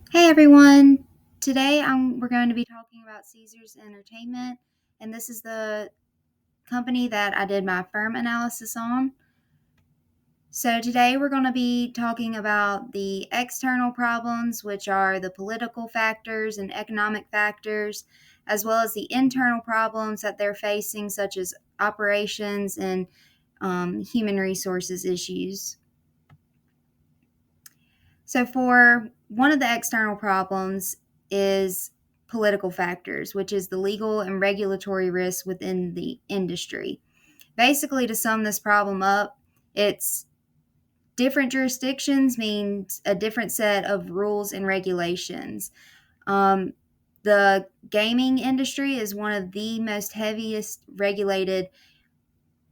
Hey everyone! Today we're going to be talking about Caesars Entertainment, and this is the company that I did my firm analysis on. So, today we're going to be talking about the external problems, which are the political factors and economic factors, as well as the internal problems that they're facing, such as operations and human resources issues. So, for one of the external problems is political factors, which is the legal and regulatory risks within the industry. Basically, to sum this problem up, it's different jurisdictions means a different set of rules and regulations. Um, the gaming industry is one of the most heaviest regulated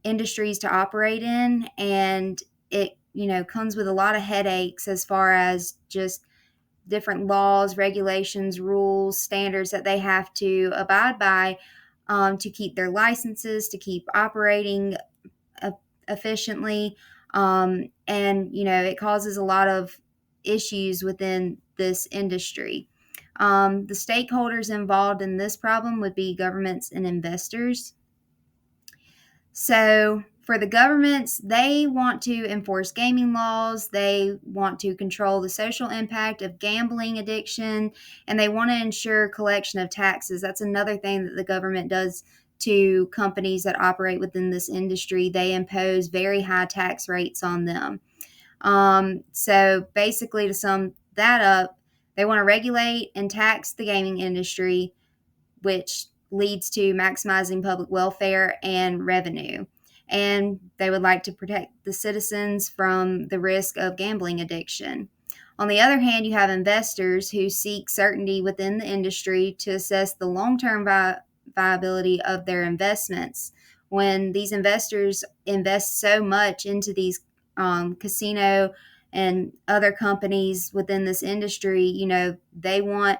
industries to operate in, and it comes with a lot of headaches as far as just different laws, regulations, rules, standards that they have to abide by to keep their licenses, to keep operating uh, efficiently. And, it causes a lot of issues within this industry. The stakeholders involved in this problem would be governments and investors. So, for the governments, they want to enforce gaming laws, they want to control the social impact of gambling addiction, and they want to ensure collection of taxes. That's another thing that the government does to companies that operate within this industry. They impose very high tax rates on them. So, basically, to sum that up, they want to regulate and tax the gaming industry, which leads to maximizing public welfare and revenue. And they would like to protect the citizens from the risk of gambling addiction. On the other hand, you have investors who seek certainty within the industry to assess the long term viability of their investments. When these investors invest so much into these casino and other companies within this industry, they want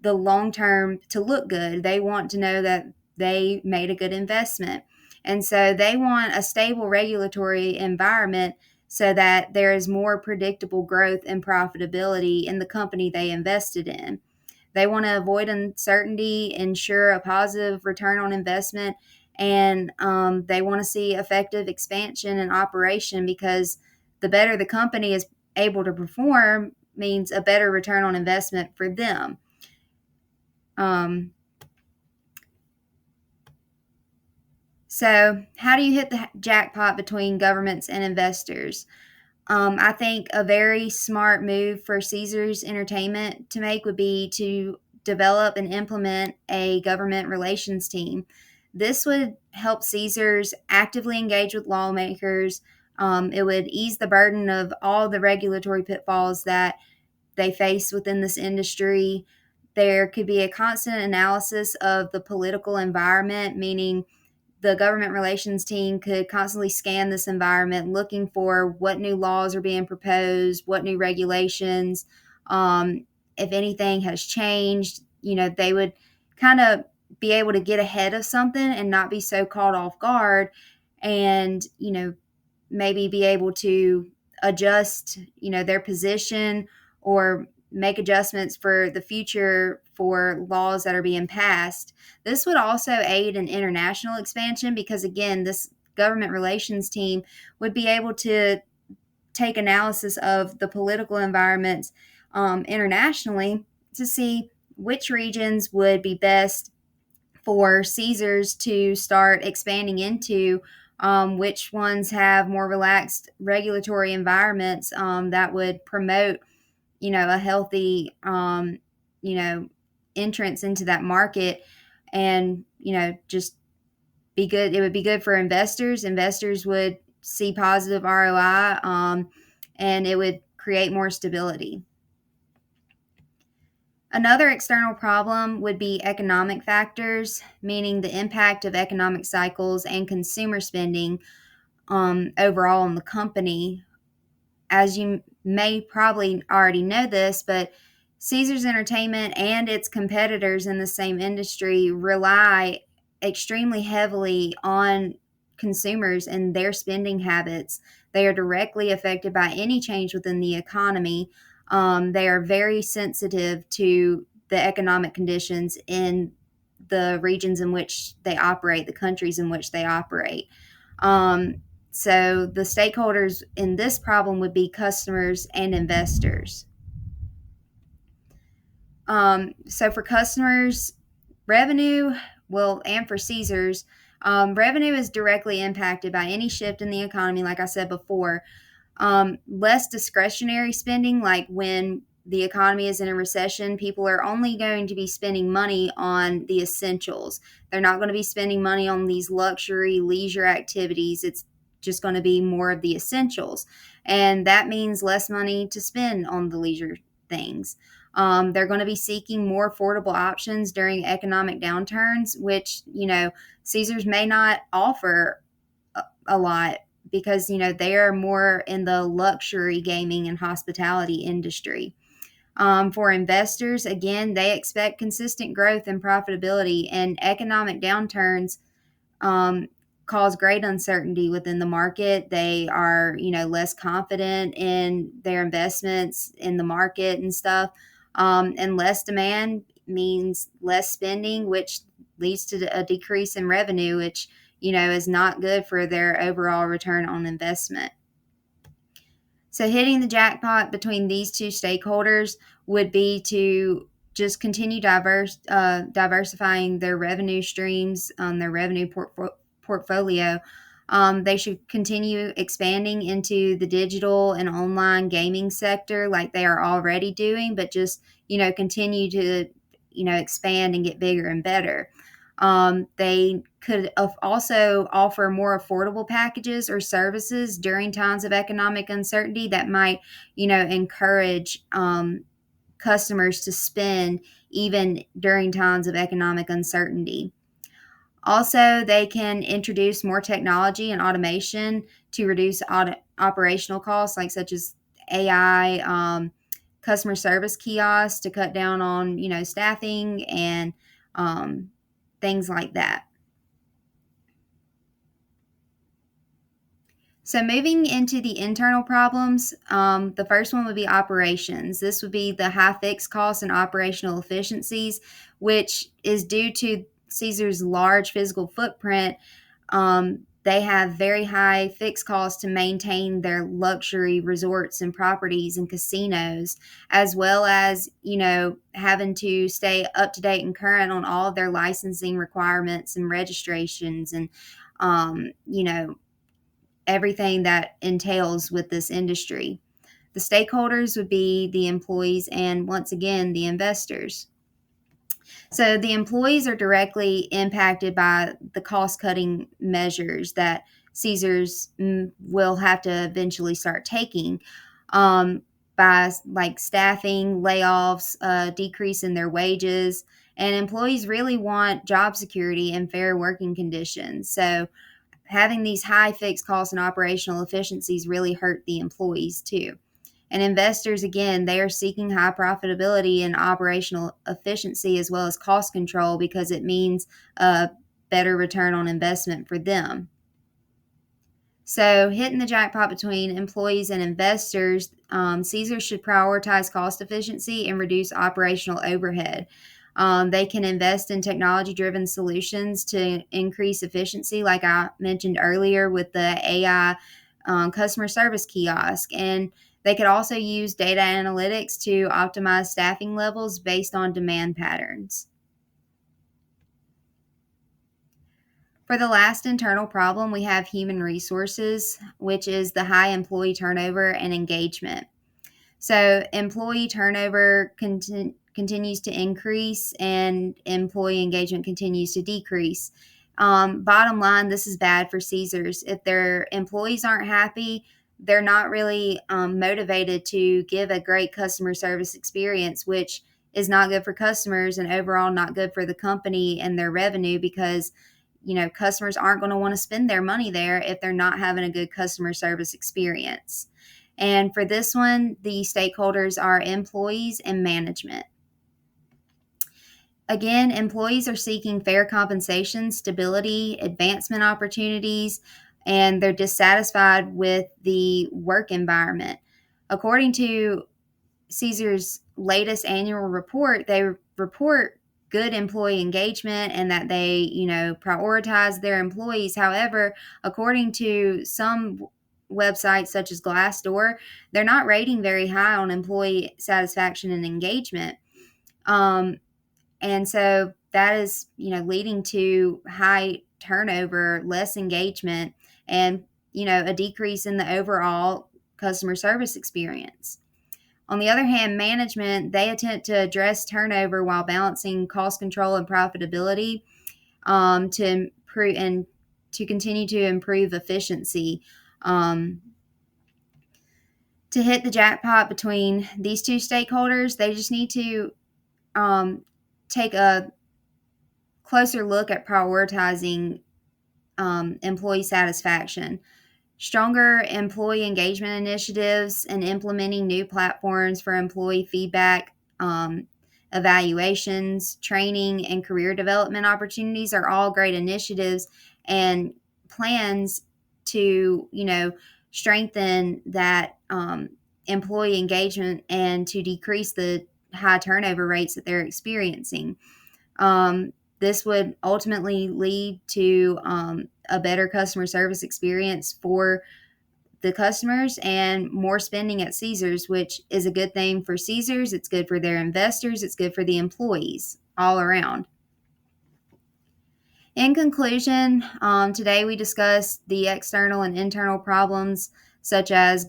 the long term to look good. They want to know that they made a good investment. And so they want a stable regulatory environment so that there is more predictable growth and profitability in the company they invested in. They want to avoid uncertainty, ensure a positive return on investment, and they want to see effective expansion and operation because the better the company is able to perform means a better return on investment for them. Um, so, how do you hit the jackpot between governments and investors? I think a very smart move for Caesars Entertainment to make would be to develop and implement a government relations team. This would help Caesars actively engage with lawmakers. It would ease the burden of all the regulatory pitfalls that they face within this industry. There could be a constant analysis of the political environment, meaning the government relations team could constantly scan this environment looking for what new laws are being proposed, what new regulations, if anything has changed. They would kind of be able to get ahead of something and not be so caught off guard, and maybe be able to adjust their position or make adjustments for the future for laws that are being passed. This would also aid in international expansion because, again, this government relations team would be able to take analysis of the political environments internationally to see which regions would be best for Caesars to start expanding into, which ones have more relaxed regulatory environments that would promote, a healthy, entrance into that market, and just be good. It would be good for investors. Investors would see positive ROI, and it would create more stability. Another external problem would be economic factors, meaning the impact of economic cycles and consumer spending overall on the company. As you may probably already know this, but Caesars Entertainment and its competitors in the same industry rely extremely heavily on consumers and their spending habits. They are directly affected by any change within the economy. They are very sensitive to the economic conditions in the regions in which they operate, the countries in which they operate. So the stakeholders in this problem would be customers and investors. So for customers, revenue, well, and for Caesars, revenue is directly impacted by any shift in the economy, like I said before. Less discretionary spending, like when the economy is in a recession, people are only going to be spending money on the essentials. They're not going to be spending money on these luxury leisure activities. It's just going to be more of the essentials. And that means less money to spend on the leisure things. They're going to be seeking more affordable options during economic downturns, which, Caesars may not offer a lot because, they are more in the luxury gaming and hospitality industry. For investors, again, they expect consistent growth and profitability, and economic downturns um, cause great uncertainty within the market. They are, less confident in their investments in the market and stuff. And less demand means less spending, which leads to a decrease in revenue, which, is not good for their overall return on investment. So hitting the jackpot between these two stakeholders would be to just continue diversifying their revenue streams on their revenue portfolio. They should continue expanding into the digital and online gaming sector like they are already doing, but just, continue to, expand and get bigger and better. They could also offer more affordable packages or services during times of economic uncertainty that might, encourage customers to spend even during times of economic uncertainty. Also, they can introduce more technology and automation to reduce operational costs, like such as AI, customer service kiosks to cut down on, staffing and things like that. So, moving into the internal problems, the first one would be operations. This would be the high fixed costs and operational efficiencies, which is due to Caesar's large physical footprint. They have very high fixed costs to maintain their luxury resorts and properties and casinos, as well as, having to stay up to date and current on all of their licensing requirements and registrations and, everything that entails with this industry. The stakeholders would be the employees and, once again, the investors. So the employees are directly impacted by the cost cutting measures that Caesars will have to eventually start taking, by like staffing, layoffs, decrease in their wages. And employees really want job security and fair working conditions. So having these high fixed costs and operational efficiencies really hurt the employees too. And investors, again, they are seeking high profitability and operational efficiency as well as cost control because it means a better return on investment for them. So, hitting the jackpot between employees and investors, Caesars should prioritize cost efficiency and reduce operational overhead. They can invest in technology driven solutions to increase efficiency, like I mentioned earlier with the AI customer service kiosk. And they could also use data analytics to optimize staffing levels based on demand patterns. For the last internal problem, we have human resources, which is the high employee turnover and engagement. So, employee turnover continues to increase and employee engagement continues to decrease. Bottom line, this is bad for Caesars. If their employees aren't happy, they're not really motivated to give a great customer service experience, which is not good for customers and overall not good for the company and their revenue because, customers aren't going to want to spend their money there if they're not having a good customer service experience. And for this one, the stakeholders are employees and management. Again, employees are seeking fair compensation, stability, advancement opportunities, and they're dissatisfied with the work environment. According to Caesar's latest annual report, they report good employee engagement and that they, prioritize their employees. However, according to some websites such as Glassdoor, they're not rating very high on employee satisfaction and engagement. And so that is, leading to high turnover, less engagement, and, a decrease in the overall customer service experience. On the other hand, management, they attempt to address turnover while balancing cost control and profitability, to improve and to continue to improve efficiency. To hit the jackpot between these two stakeholders, they just need to take a closer look at prioritizing employee satisfaction. Stronger employee engagement initiatives and implementing new platforms for employee feedback, evaluations, training, and career development opportunities are all great initiatives and plans to, strengthen that employee engagement and to decrease the high turnover rates that they're experiencing. This would ultimately lead to a better customer service experience for the customers and more spending at Caesars, which is a good thing for Caesars. It's good for their investors. It's good for the employees all around. In conclusion, today we discussed the external and internal problems such as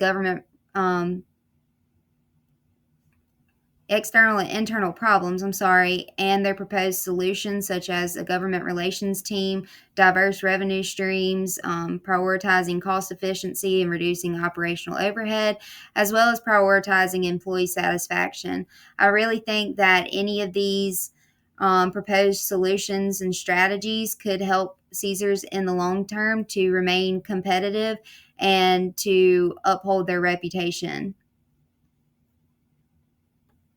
external and internal problems, and their proposed solutions, such as a government relations team, diverse revenue streams, prioritizing cost efficiency and reducing operational overhead, as well as prioritizing employee satisfaction. I really think that any of these proposed solutions and strategies could help Caesars in the long term to remain competitive and to uphold their reputation.